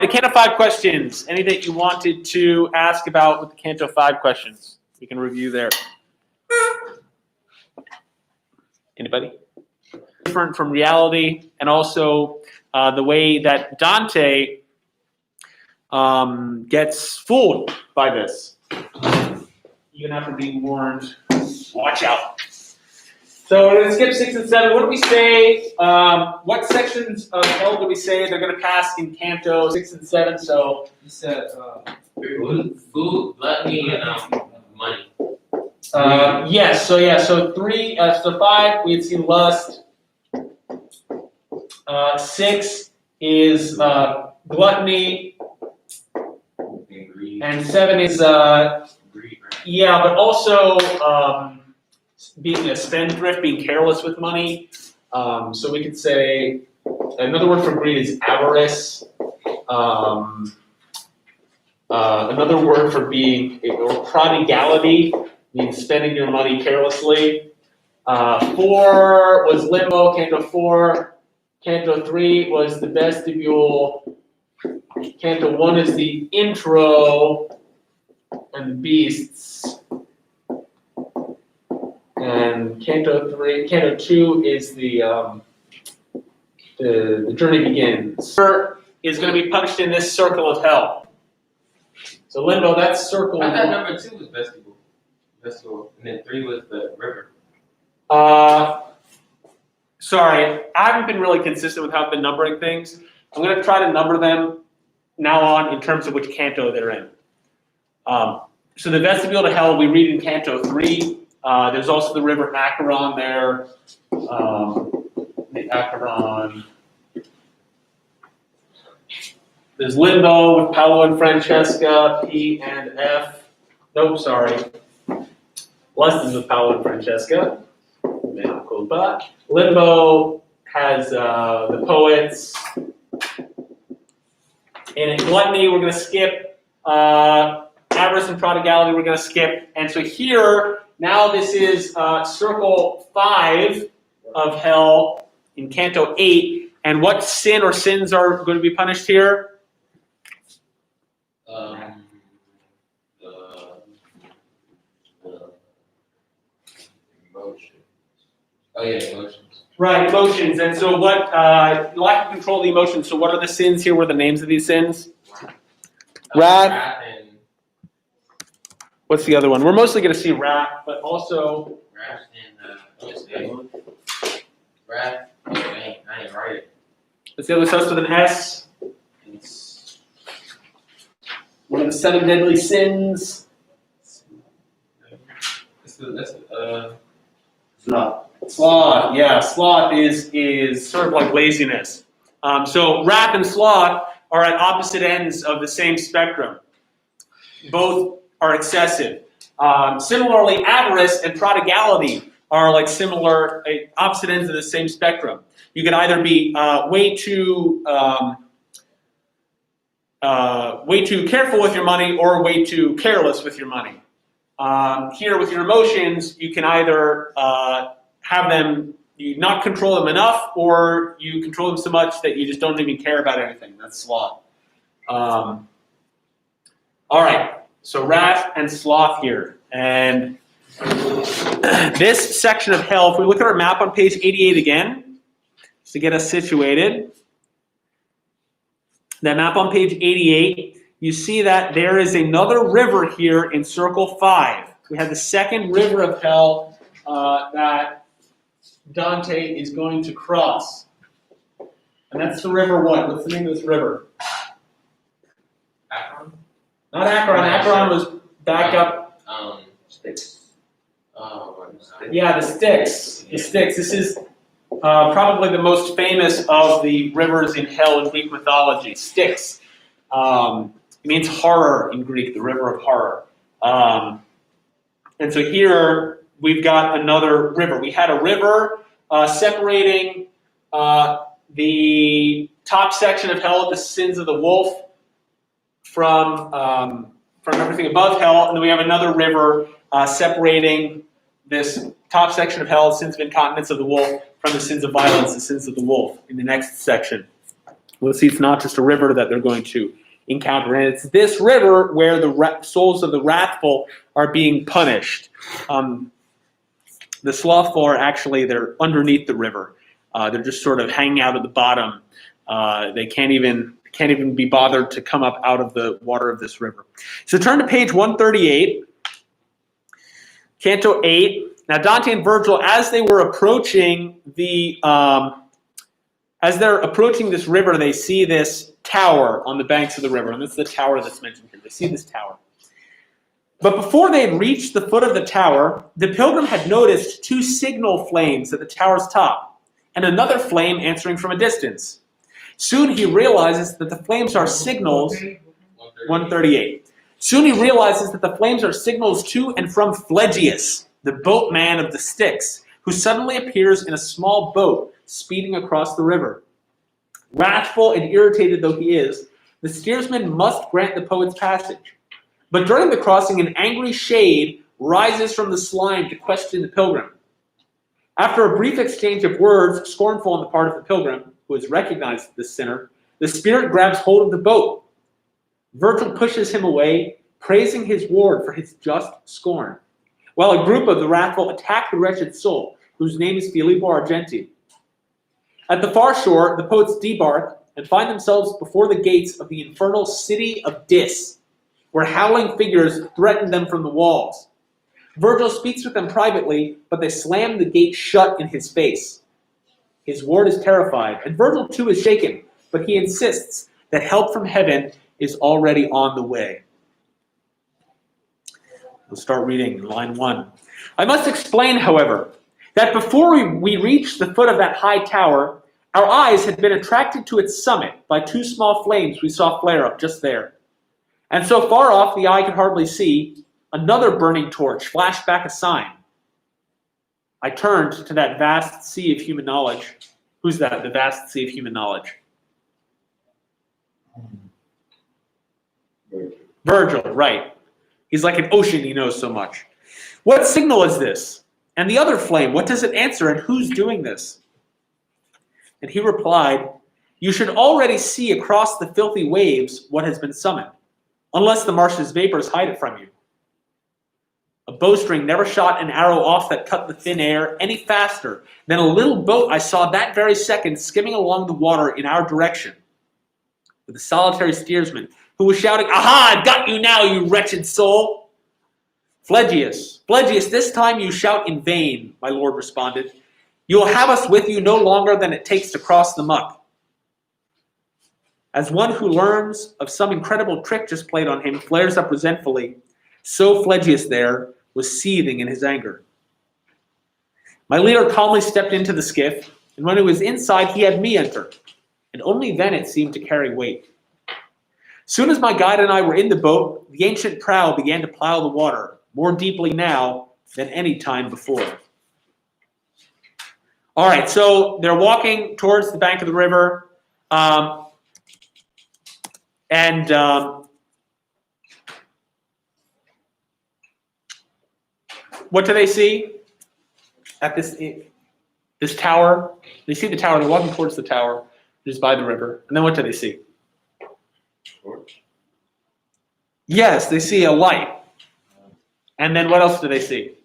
The Canto 5 questions. Anything you wanted to ask about with the Canto 5 questions? We can review there. Anybody? Different from reality, and also the way that Dante gets fooled by this. Even after being warned, watch out. So we're going to skip 6 and 7. What do we say? What sections of hell do we say they're going to pass in Canto 6 and 7? So you said food, gluttony, and money. Yes. So yeah. So 3. So 5. We had seen lust. 6 is gluttony, and 7 is Greed, right? yeah, but also being a spendthrift, being careless with money. So we could say another word for greed is avarice. Another word for being or prodigality means spending your money carelessly. 4 was limbo. Canto 4. Canto 3 was the vestibule. Canto 1 is the intro and the beasts. And Canto 2 is the journey begins. Is going to be punished in this circle of hell. So limbo, that's circle. I thought number 2 was vestibule. Vestibule, and then 3 was the river. Sorry, I haven't been really consistent with how I've been numbering things. I'm going to try to number them now on in terms of which canto they're in. So the vestibule to hell we read in Canto 3. There's also the river Acheron there. The Acheron. There's limbo with Paolo and Francesca, P and F. Nope, sorry. Lust is with Paolo and Francesca. Limbo has the poets. And in gluttony, we're going to skip. Avarice and prodigality, we're going to skip. And so here, now this is circle 5 of hell in Canto 8. And what sin or sins are going to be punished here? Emotions. Oh yeah, emotions. Right, emotions. And so what, lack of control of the emotions. So what are the sins here? What are the names of these sins? Wrath. And What's the other one? We're mostly going to see wrath, but also... wrath and wrath. I ain't write it. What's the other starts with an S? It's One of the 7 deadly sins. Sloth. Sloth, yeah. Sloth is sort of like laziness. So wrath and sloth are at opposite ends of the same spectrum. Both are excessive. Similarly, avarice and prodigality are like similar, opposite ends of the same spectrum. You can either be way too careful with your money or way too careless with your money. Here with your emotions, you can either have them, you not control them enough, or you control them so much that you just don't even care about anything. That's sloth. All right, so wrath and sloth here. And this section of hell, if we look at our map on page 88 again, just to get us situated, that map on page 88, you see that there is another river here in circle 5. We have the second river of hell that Dante is going to cross. And that's the river what? What's the name of this river? Acheron? Not Acheron. Acheron was back up. Styx. Yeah, the Styx. The Styx. This is probably the most famous of the rivers in hell in Greek mythology. Styx. It means horror in Greek, the river of horror. And so here we've got another river. We had a river separating the top section of hell, the sins of the wolf, from everything above hell, and then we have another river separating this top section of hell, sins of incontinence of the wolf, from the sins of violence, the sins of the wolf, in the next section. We'll see it's not just a river that they're going to encounter. And it's this river where the souls of the wrathful are being punished. The slothful are actually, they're underneath the river. They're just sort of hanging out at the bottom. They can't even be bothered to come up out of the water of this river. So turn to page 138, Canto 8. Now Dante and Virgil, as they were approaching as they're approaching this river, they see this tower on the banks of the river, and this is the tower that's mentioned here. They see this tower. But before they had reached the foot of the tower, the pilgrim had noticed two signal flames at the tower's top, and another flame answering from a distance. Soon he realizes that the flames are signals, 138. Soon he realizes that the flames are signals to and from Phlegyas, the boatman of the Styx, who suddenly appears in a small boat speeding across the river. Wrathful and irritated though he is, the steersman must grant the poet's passage. But during the crossing, an angry shade rises from the slime to question the pilgrim. After a brief exchange of words, scornful on the part of the pilgrim, who has recognized the sinner, the spirit grabs hold of the boat. Virgil pushes him away, praising his ward for his just scorn, while a group of the wrathful attack the wretched soul, whose name is Filippo Argenti. At the far shore, the poets debark and find themselves before the gates of the infernal city of Dis, where howling figures threaten them from the walls. Virgil speaks with them privately, but they slam the gate shut in his face. His ward is terrified, and Virgil too is shaken, but he insists that help from heaven is already on the way. We'll start reading line 1. I must explain, however, that before we reached the foot of that high tower, our eyes had been attracted to its summit by two small flames we saw flare up just there. And so far off the eye could hardly see, another burning torch flashed back a sign. I turned to that vast sea of human knowledge. Who's that? The vast sea of human knowledge. Virgil, right. He's like an ocean, he knows so much. What signal is this? And the other flame, what does it answer, and who's doing this? And he replied, you should already see across the filthy waves what has been summoned, unless the marshes vapors hide it from you. A bowstring never shot an arrow off that cut the thin air any faster than a little boat I saw that very second skimming along the water in our direction, with a solitary steersman who was shouting, aha, I've got you now, you wretched soul. Phlegyas, this time you shout in vain, my lord responded. You will have us with you no longer than it takes to cross the muck. As one who learns of some incredible trick just played on him flares up resentfully, so Phlegyas there was seething in his anger. My leader calmly stepped into the skiff, and when he was inside, he had me enter, and only then it seemed to carry weight. Soon as my guide and I were in the boat, the ancient prow began to plow the water, more deeply now than any time before. All right, so they're walking towards the bank of the river, what do they see at this tower? They see the tower. They're walking towards the tower, just by the river. And then what do they see? Yes, they see a light. And then what else do they see?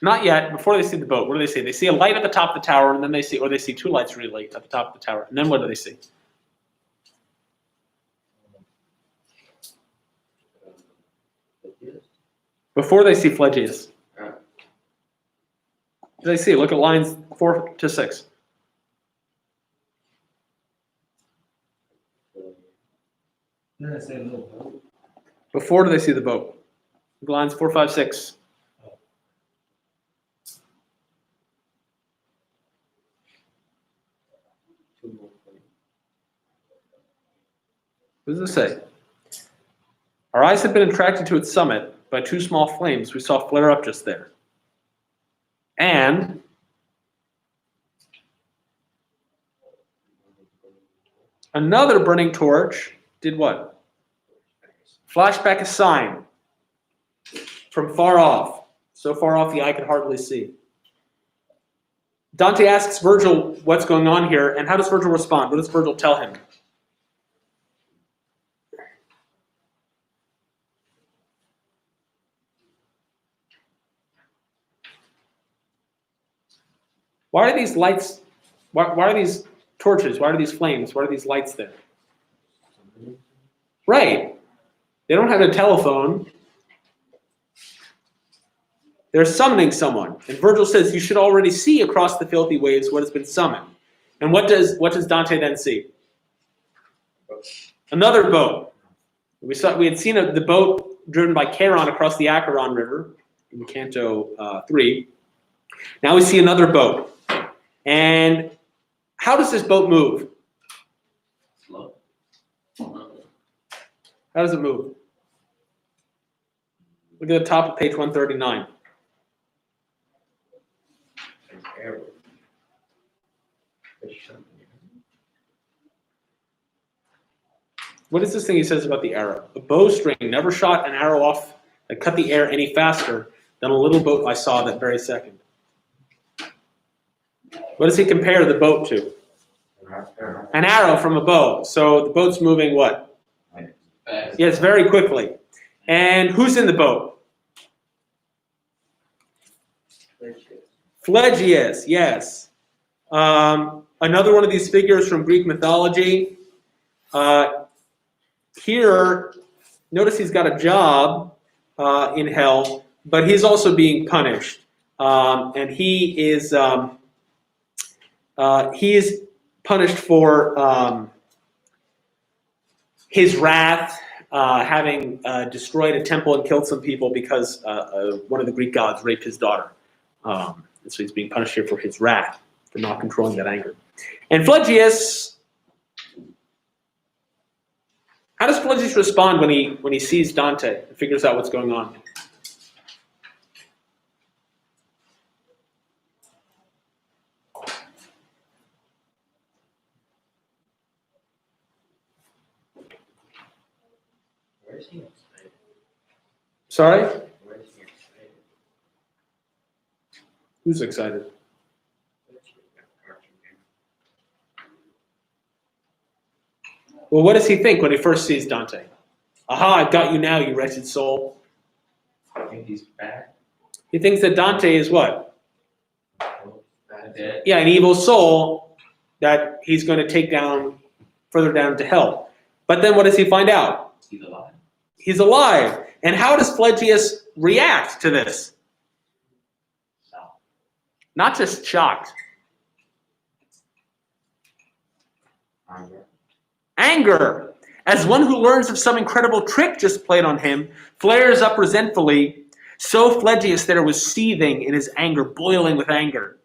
Not yet. Before they see the boat, what do they see? They see a light at the top of the tower, and then they see two lights really at the top of the tower. And then what do they see? Before they see Phlegyas. What do they see? Look at lines 4 to 6. Before do they see the boat? Look at lines 4, 5, 6. What does it say? Our eyes had been attracted to its summit by two small flames we saw flare up just there. And another burning torch did what? Flashback a sign from far off. So far off the eye could hardly see. Dante asks Virgil what's going on here, and how does Virgil respond? What does Virgil tell him? Why are these lights, why are these torches, why are these flames, why are these lights there? Right. They don't have a telephone. They're summoning someone. And Virgil says, you should already see across the filthy waves what has been summoned. And what does Dante then see? Another boat. We had seen the boat driven by Charon across the Acheron River in Canto 3. Now we see another boat. And how does this boat move? Slow. How does it move? Look at the top of page 139. Arrow. What is this thing he says about the arrow? A bowstring never shot an arrow off that cut the air any faster than a little boat I saw that very second. What does he compare the boat to? An arrow from a bow. So the boat's moving what? Fast. Yes, very quickly. And who's in the boat? Phlegius, yes. Another one of these figures from Greek mythology. Here, notice he's got a job in hell, but he's also being punished. And he is punished for his wrath, having destroyed a temple and killed some people because one of the Greek gods raped his daughter. And so he's being punished here for his wrath, for not controlling that anger. And Phlegius, how does Phlegius respond when he sees Dante and figures out what's going on? Where is he excited? Sorry? Where is he excited? Who's excited? Well, what does he think when he first sees Dante? Aha, I've got you now, you wretched soul. I think he's bad. He thinks that Dante is what? Dead. Yeah, an evil soul that he's going to take down further down to hell. But then what does he find out? He's alive. He's alive. And how does Phlegius react to this? Not just shocked. Anger. As one who learns of some incredible trick just played on him, flares up resentfully, so Phlegius there was seething in his anger, boiling with anger.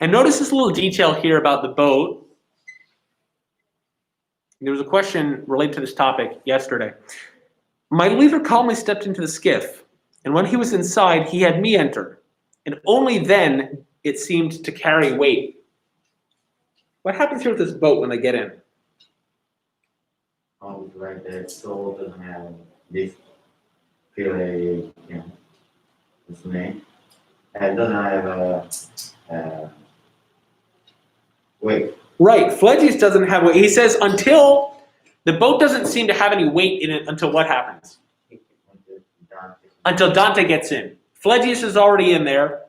And notice this little detail here about the boat. There was a question related to this topic yesterday. My leader calmly stepped into the skiff, and when he was inside, he had me enter, and only then it seemed to carry weight. What happens here with this boat when they get in? Oh, like the soul doesn't have this feeling, what's the name? It doesn't have weight. Right, Phlegius doesn't have weight. He says until the boat doesn't seem to have any weight in it until what happens? Until Dante gets in. Phlegius is already in there.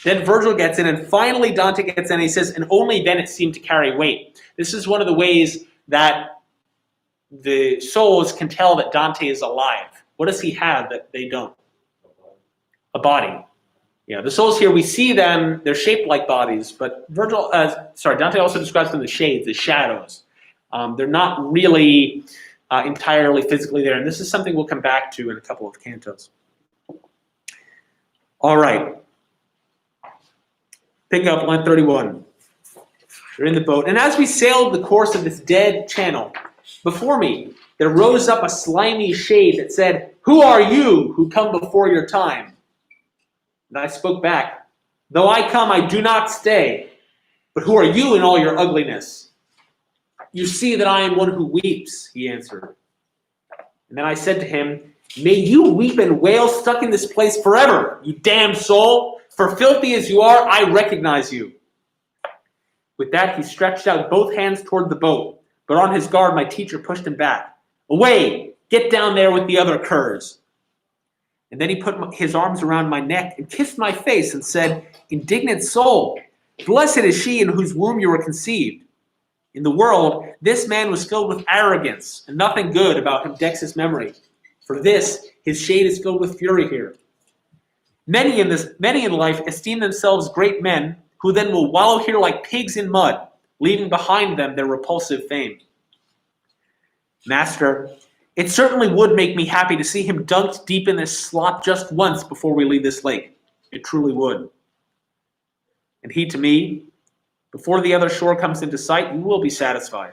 Then Virgil gets in, and finally Dante gets in, and he says, and only then it seemed to carry weight. This is one of the ways that the souls can tell that Dante is alive. What does he have that they don't? A body. Yeah, the souls here, we see them, they're shaped like bodies, but Dante also describes them as shades, as shadows. They're not really entirely physically there, and this is something we'll come back to in a couple of cantos. All right. Pick up line 31. You're in the boat. And as we sailed the course of this dead channel, before me there rose up a slimy shade that said, "Who are you who come before your time?" And I spoke back, "Though I come, I do not stay. But who are you in all your ugliness?" "You see that I am one who weeps," he answered. And then I said to him, may you weep and wail stuck in this place forever, you damned soul, for filthy as you are, I recognize you. With that, he stretched out both hands toward the boat, but on his guard, my teacher pushed him back. Away! Get down there with the other curs. And then he put his arms around my neck and kissed my face and said, indignant soul, blessed is she in whose womb you were conceived. In the world, this man was filled with arrogance, and nothing good about him decks his memory. For this, his shade is filled with fury here. Many in life esteem themselves great men, who then will wallow here like pigs in mud, leaving behind them their repulsive fame. Master, it certainly would make me happy to see him dunked deep in this slop just once before we leave this lake. It truly would. And he to me, before the other shore comes into sight, you will be satisfied.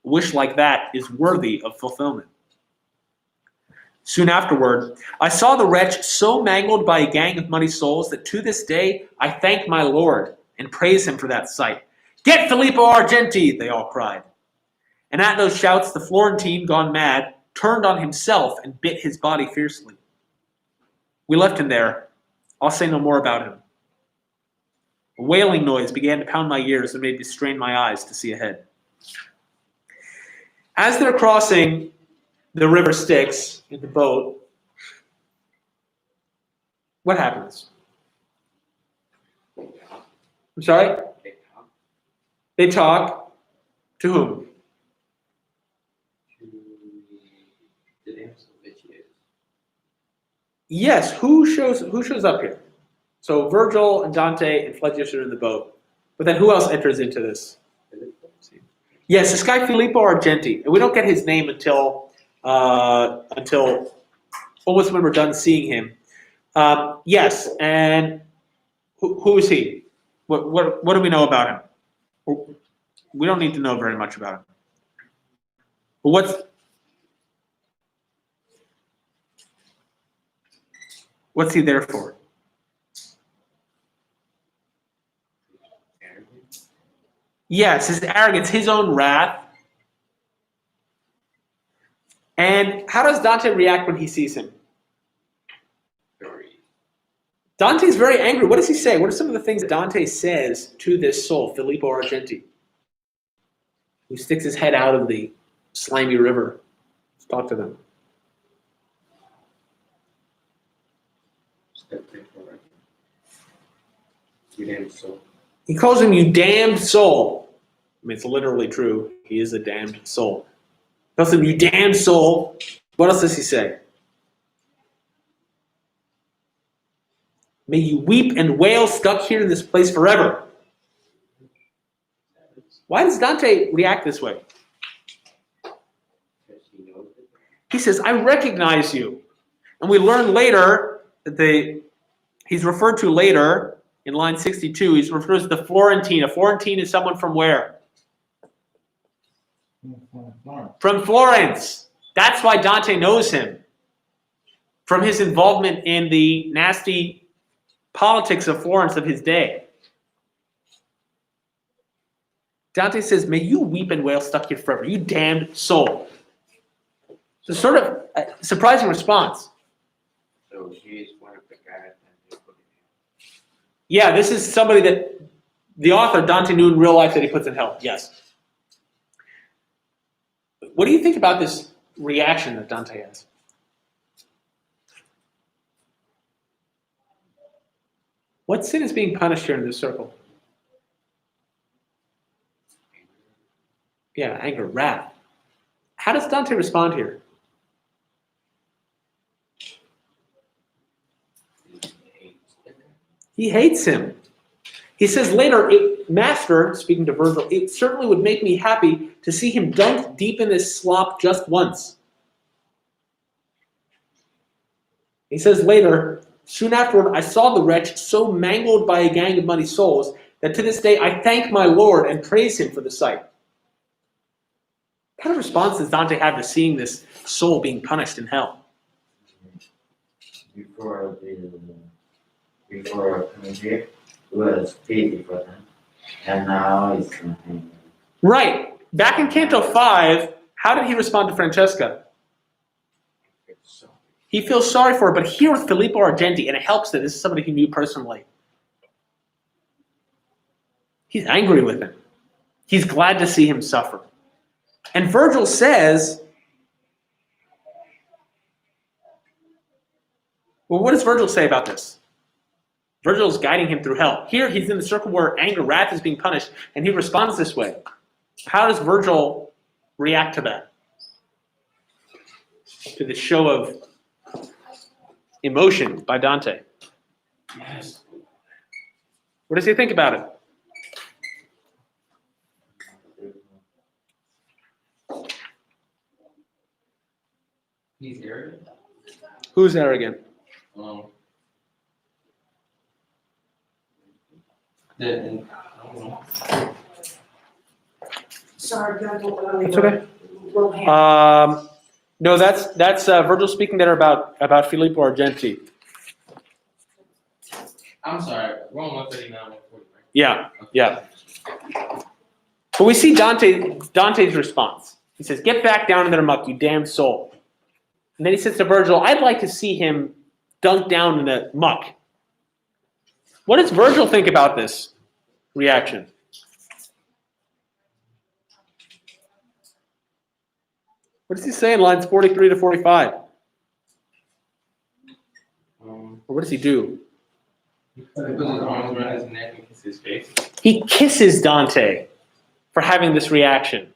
A wish like that is worthy of fulfillment. Soon afterward, I saw the wretch so mangled by a gang of muddy souls that to this day I thank my Lord and praise him for that sight. Get Filippo Argenti, they all cried. And at those shouts, the Florentine, gone mad, turned on himself and bit his body fiercely. We left him there. I'll say no more about him. A wailing noise began to pound my ears and made me strain my eyes to see ahead. As they're crossing the river Styx in the boat, what happens? I'm sorry? They talk. To whom? The damsel that she is. Yes, who shows up here? So Virgil and Dante and Phlegyas are in the boat. But then who else enters into this? Yes, this guy Filippo Argenti. And we don't get his name until almost when we're done seeing him. Yes, and who is he? What do we know about him? We don't need to know very much about him. But what's he there for? Yes, his arrogance, his own wrath. And how does Dante react when he sees him? Dante's very angry. What does he say? What are some of the things that Dante says to this soul, Filippo Argenti, who sticks his head out of the slimy river? Let's talk to them. You damned soul. He calls him, you damned soul. I mean, it's literally true. He is a damned soul. He calls him, you damned soul. What else does he say? May you weep and wail stuck here in this place forever. Why does Dante react this way? He says, I recognize you. And we learn later that he's referred to later in line 62. He's referred to the Florentine. A Florentine is someone from where? From Florence. That's why Dante knows him. From his involvement in the nasty politics of Florence of his day. Dante says, may you weep and wail stuck here forever, you damned soul. It's a sort of a surprising response. So he is one of the guys that they put in. Yeah, this is somebody that the author, Dante, knew in real life that he puts in hell. Yes. What do you think about this reaction that Dante has? What sin is being punished here in this circle? Yeah, anger, wrath. How does Dante respond here? He hates him. He says later, Master, speaking to Virgil, it certainly would make me happy to see him dunked deep in this slop just once. He says later, soon afterward, I saw the wretch so mangled by a gang of muddy souls that to this day I thank my Lord and praise him for the sight. What kind of response does Dante have to seeing this soul being punished in hell? Before coming here, it was pity for them, and now it's nothing. Right. Back in Canto 5, how did he respond to Francesca? He feels sorry for her, but here with Filippo Argenti, and it helps that this is somebody he knew personally, he's angry with him. He's glad to see him suffer. And Virgil says, well, what does Virgil say about this? Virgil is guiding him through hell. Here he's in the circle where anger, wrath is being punished, and he responds this way. How does Virgil react to that? To the show of emotion by Dante? Yes. What does he think about it? He's arrogant. Who's arrogant? I don't know. Sorry, Canto. It's okay. Low hand. No, that's Virgil speaking there about Filippo Argenti. I'm sorry. Wrong 139, 140, right? Yeah, yeah. But we see Dante's response. He says, "Get back down in their muck, you damned soul." And then he says to Virgil, "I'd like to see him dunk down in the muck." What does Virgil think about this reaction? What does he say in lines 43 to 45? Or what does he do? He puts his arms around his neck and kisses his face. He kisses Dante for having this reaction.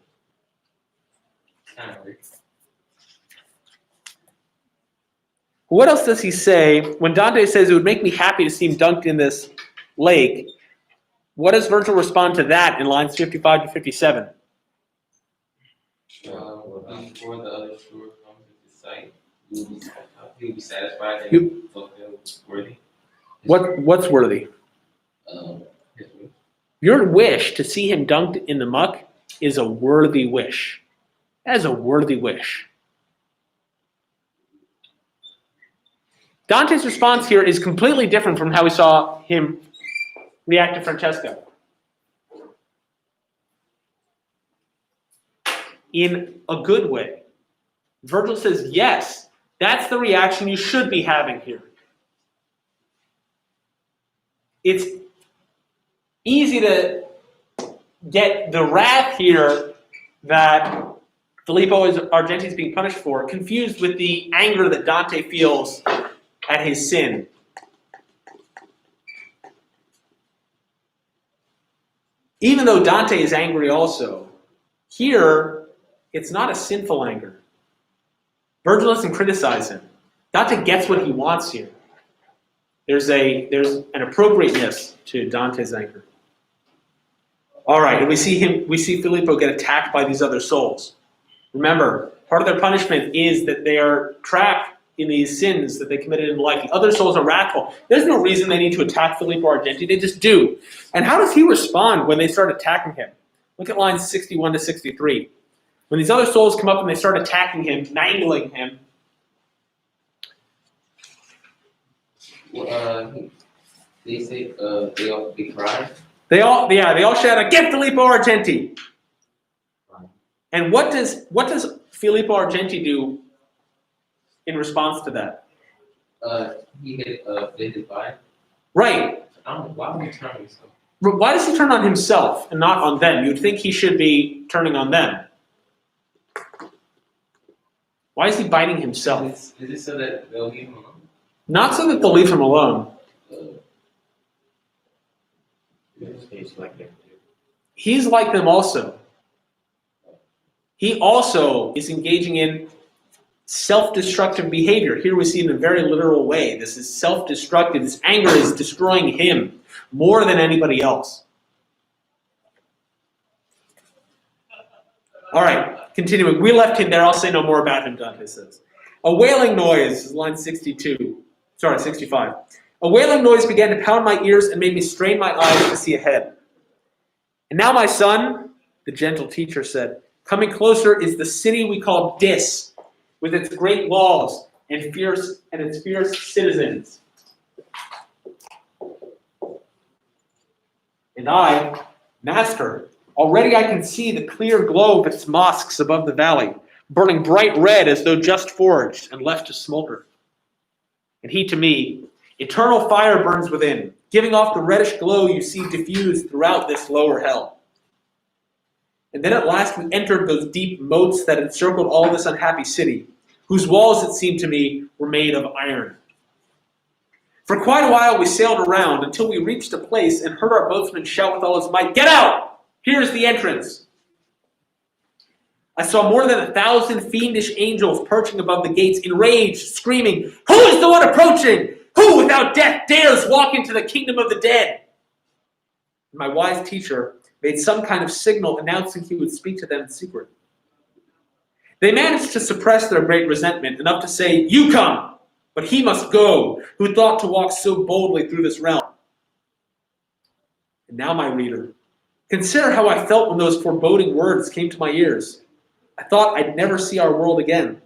Kind of weird. What else does he say when Dante says it would make me happy to see him dunked in this lake? What does Virgil respond to that in lines 55 to 57? Before the other shore comes into sight, he will be satisfied and fulfilled worthy. What's worthy? His wish. Your wish to see him dunked in the muck is a worthy wish. That is a worthy wish. Dante's response here is completely different from how we saw him react to Francesca. In a good way. Virgil says, yes, that's the reaction you should be having here. It's easy to get the wrath here that Filippo Argenti is being punished for confused with the anger that Dante feels at his sin. Even though Dante is angry also, here it's not a sinful anger. Virgil doesn't criticize him. Dante gets what he wants here. There's an appropriateness to Dante's anger. All right, and we see Filippo get attacked by these other souls. Remember, part of their punishment is that they are trapped in these sins that they committed in life. The other souls are wrathful. There's no reason they need to attack Filippo Argenti. They just do. And how does he respond when they start attacking him? Look at lines 61 to 63. When these other souls come up and they start attacking him, mangling him, They say they cry. they all shout out, "Get Filippo Argenti!" And what does Filippo Argenti do in response to that? He hit his body. Right. I don't know why would he turn himself. Why does he turn on himself and not on them? You'd think he should be turning on them. Why is he biting himself? Is it so that they'll leave him alone? Not so that they'll leave him alone. He's like that too. He's like them also. He also is engaging in self-destructive behavior. Here we see in a very literal way. This is self-destructive. This anger is destroying him more than anybody else. All right, continuing. We left him there. I'll say no more about him, Dante says. A wailing noise, line 65. A wailing noise began to pound my ears and made me strain my eyes to see ahead. And now, my son, the gentle teacher said, coming closer is the city we call Dis, with its great walls and its fierce citizens. And I, master, already I can see the clear glow of its mosques above the valley, burning bright red as though just forged and left to smolder. And he to me, eternal fire burns within, giving off the reddish glow you see diffused throughout this lower hell. And then at last we entered those deep moats that encircled all this unhappy city, whose walls, it seemed to me, were made of iron. For quite a while we sailed around until we reached a place and heard our boatsman shout with all his might, "Get out! Here's the entrance!" I saw more than 1,000 fiendish angels perching above the gates, enraged, screaming, "Who is the one approaching? Who without death dares walk into the kingdom of the dead?" And my wise teacher made some kind of signal announcing he would speak to them in secret. They managed to suppress their great resentment enough to say, "You come, but he must go, who thought to walk so boldly through this realm." And now, my reader, consider how I felt when those foreboding words came to my ears. I thought I'd never see our world again.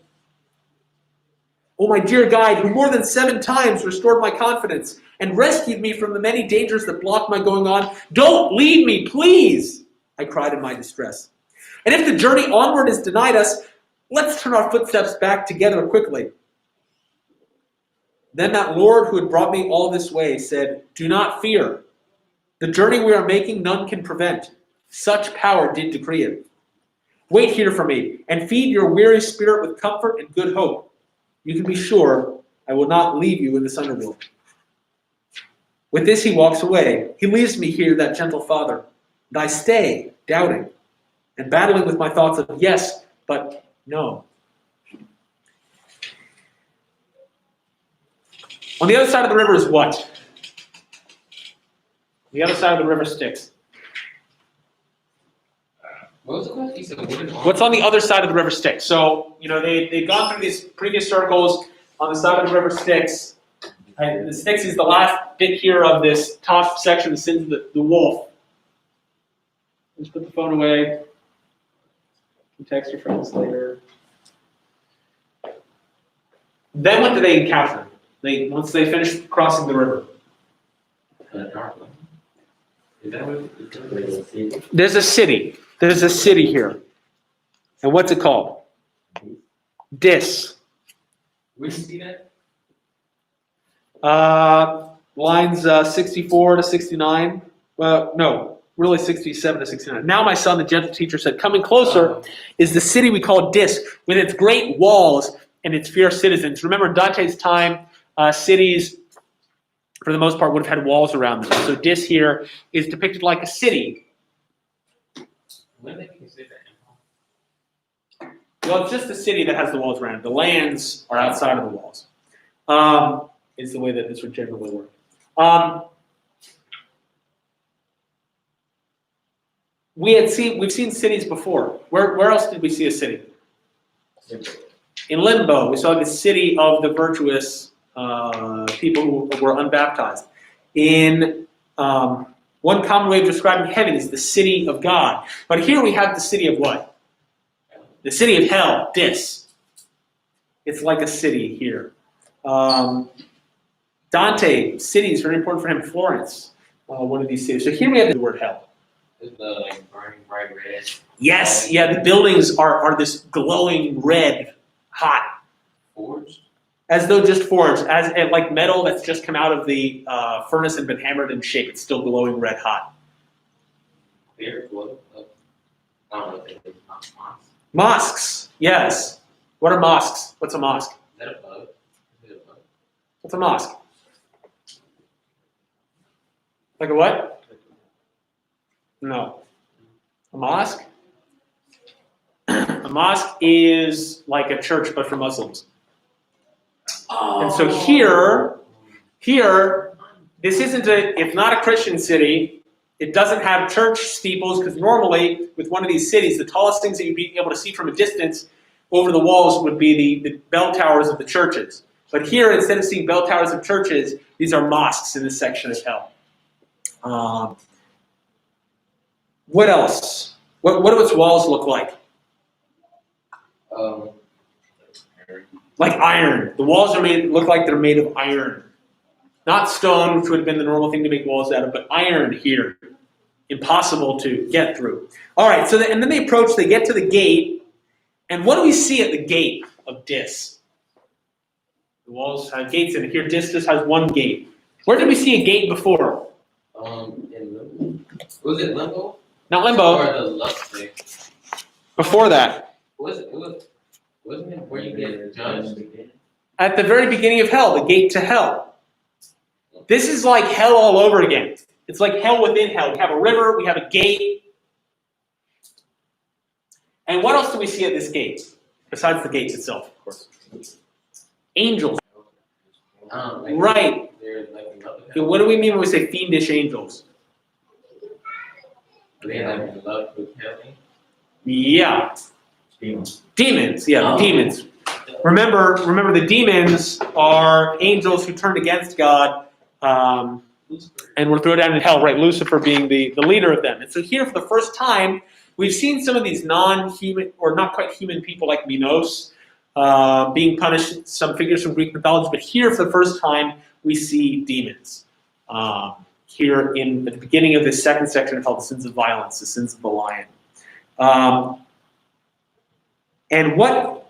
Oh, my dear guide, who more than 7 times restored my confidence and rescued me from the many dangers that blocked my going on, don't leave me, please, I cried in my distress. And if the journey onward is denied us, let's turn our footsteps back together quickly. Then that Lord who had brought me all this way said, "Do not fear. The journey we are making none can prevent. Such power did decree it. Wait here for me, and feed your weary spirit with comfort and good hope. You can be sure I will not leave you in this underworld." With this he walks away. He leaves me here, that gentle father, and I stay, doubting, and battling with my thoughts of yes, but no. On the other side of the river is what? The other side of the river Styx. What was the question? You said what? What's on the other side of the river Styx? So, they've gone through these previous circles on the side of the river Styx. The Styx is the last bit here of this top section, the sins of the wolf. Let's put the phone away. You can text your friends later. Then what do they encounter? Once they finish crossing the river. Dark one. Is that what? There's a city. There's a city here. And what's it called? Dis. Where did you see that? Lines 64 to 69. Well, no, really 67 to 69. Now my son, the gentle teacher, said, coming closer is the city we call Dis, with its great walls and its fierce citizens. Remember, in Dante's time, cities, for the most part, would have had walls around them. So Dis here is depicted like a city. When did they say that? Well, it's just the city that has the walls around it. The lands are outside of the walls. Is the way that this would generally work. We've seen cities before. Where else did we see a city? In Limbo, we saw the city of the virtuous people who were unbaptized. In one common way of describing heaven is the city of God. But here we have the city of what? The city of hell, Dis. It's like a city here. Dante, city is very important for him. Florence, one of these cities. So here we have the word hell. Is the burning bright red? Yes, yeah, the buildings are this glowing red, hot. Forged? As though just forged, as like metal that's just come out of the furnace and been hammered in shape. It's still glowing red hot. Very glow. I don't know if it's mosques. Mosques, yes. What are mosques? What's a mosque? Is that a bug? Is it a bug? What's a mosque? Like a what? No. A mosque? A mosque is like a church, but for Muslims. And so here, this isn't it's not a Christian city. It doesn't have church steeples, because normally with one of these cities, the tallest things that you'd be able to see from a distance over the walls would be the bell towers of the churches. But here, instead of seeing bell towers of churches, these are mosques in this section of hell. What else? What do its walls look like? Like iron. The walls look like they're made of iron. Not stone, which would have been the normal thing to make walls out of, but iron here. Impossible to get through. All right, and then they approach, they get to the gate, and what do we see at the gate of Dis? The walls have gates in it. Here, Discus has one gate. Where did we see a gate before? In Limbo. Was it Limbo? Not Limbo. Or the Lust thing? Before that. Wasn't it where you get judged? At the very beginning of hell, the gate to hell. This is like hell all over again. It's like hell within hell. We have a river, we have a gate. And what else do we see at this gate? Besides the gates itself, of course. Angels. Right. There's like another Okay, what do we mean when we say fiendish angels? They have love with heaven. Yeah. Demons. Demons. Yeah, the demons. Remember, the demons are angels who turned against God and were thrown down in hell, right? Lucifer being the leader of them. And so here, for the first time, we've seen some of these non-human or not quite human people like Minos being punished, some figures from Greek mythology, but here, for the first time, we see demons. Here at the beginning of this second section called the sins of violence, the sins of the lion. And what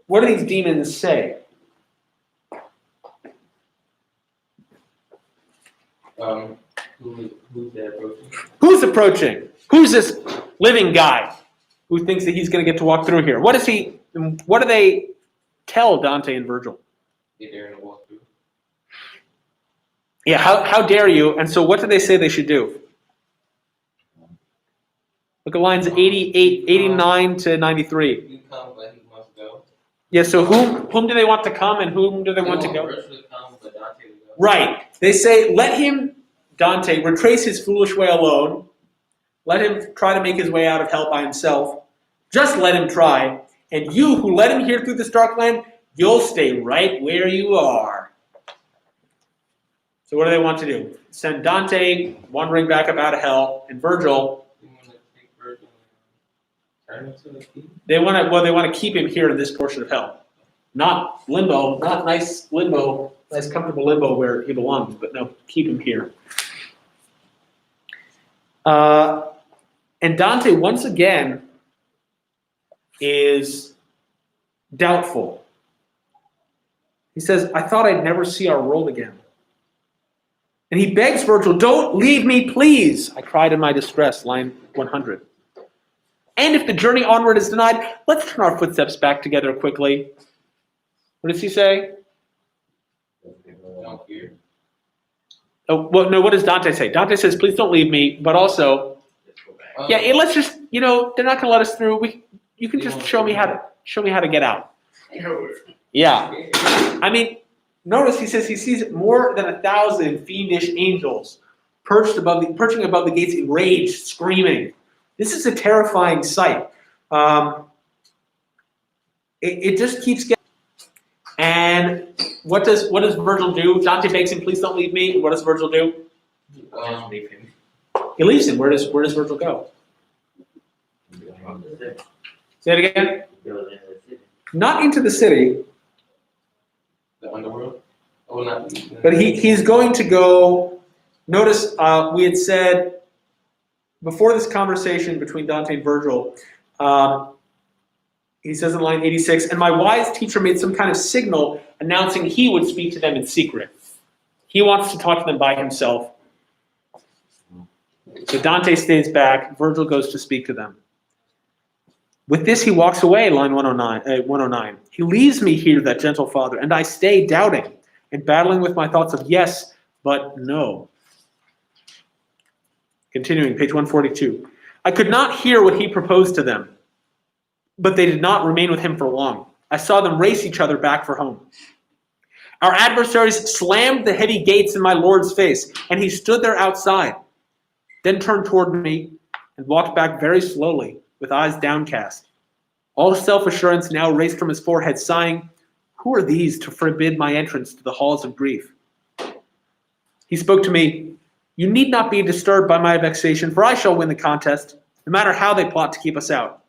do these demons say? Who's that approaching? Who's approaching? Who's this living guy who thinks that he's going to get to walk through here? What do they tell Dante and Virgil? They dare to walk through. Yeah, how dare you? And so what do they say they should do? Look at lines 89 to 93. You come, but he must go. Yeah, so whom do they want to come and whom do they want to go? Virgil to come, but Dante to go. Right. They say, let him, Dante, retrace his foolish way alone. Let him try to make his way out of hell by himself. Just let him try. And you who let him here through this dark land, you'll stay right where you are. So what do they want to do? Send Dante wandering back up out of hell, and Virgil. You want to take Virgil and turn him to the king? They want to keep him here in this portion of hell. Not limbo, not nice limbo, nice comfortable limbo where he belongs, but no, keep him here. And Dante, once again, is doubtful. He says, I thought I'd never see our world again. And he begs Virgil, don't leave me, please. I cried in my distress, line 100. And if the journey onward is denied, let's turn our footsteps back together quickly. What does he say? Don't fear. Oh, well, no, what does Dante say? Dante says, please don't leave me, but also, yeah, let's just, they're not going to let us through. You can just show me how to get out. Yeah. I mean, notice he says he sees more than 1,000 fiendish angels perching above the gates, enraged, screaming. This is a terrifying sight. It just keeps getting. And what does Virgil do? Dante begs him, please don't leave me. What does Virgil do? Leave him. He leaves him. Where does Virgil go? Say it again. Not into the city, The underworld? Oh, not. but he's going to go. Notice we had said before this conversation between Dante and Virgil, he says in line 86, and my wise teacher made some kind of signal announcing he would speak to them in secret. He wants to talk to them by himself. So Dante stays back. Virgil goes to speak to them. With this, he walks away, line 109. He leaves me here, that gentle father, and I stay doubting and battling with my thoughts of yes, but no. Continuing, page 142. I could not hear what he proposed to them, but they did not remain with him for long. I saw them race each other back for home. Our adversaries slammed the heavy gates in my lord's face, and he stood there outside, then turned toward me and walked back very slowly, with eyes downcast. All self-assurance now erased from his forehead, sighing, who are these to forbid my entrance to the halls of grief? He spoke to me, you need not be disturbed by my vexation, for I shall win the contest, no matter how they plot to keep us out.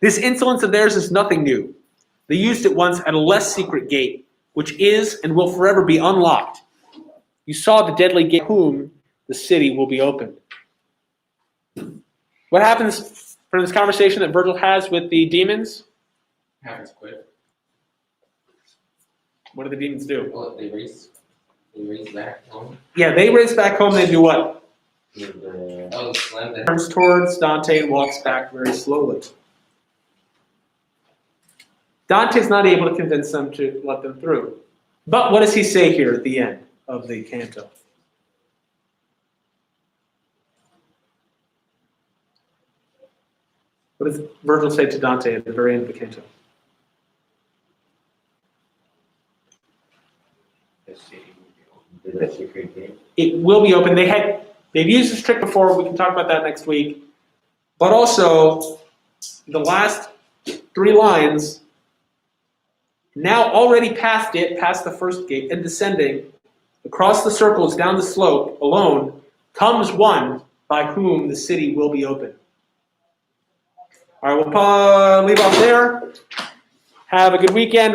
This insolence of theirs is nothing new. They used it once at a less secret gate, which is and will forever be unlocked. You saw the deadly gate, whom the city will be opened. What happens from this conversation that Virgil has with the demons? Happens quick. What do the demons do? Oh, they race back home. Yeah, they race back home. They do what? With the Oh, slam that. Turns towards Dante and walks back very slowly. Dante's not able to convince them to let them through. But what does he say here at the end of the canto? What does Virgil say to Dante at the very end of the canto? the secret gate. It will be open. They've used this trick before. We can talk about that next week. But also, the last 3 lines, now already past the first gate, and descending across the circles down the slope alone, comes one by whom the city will be open. All right, we'll leave off there. Have a good weekend.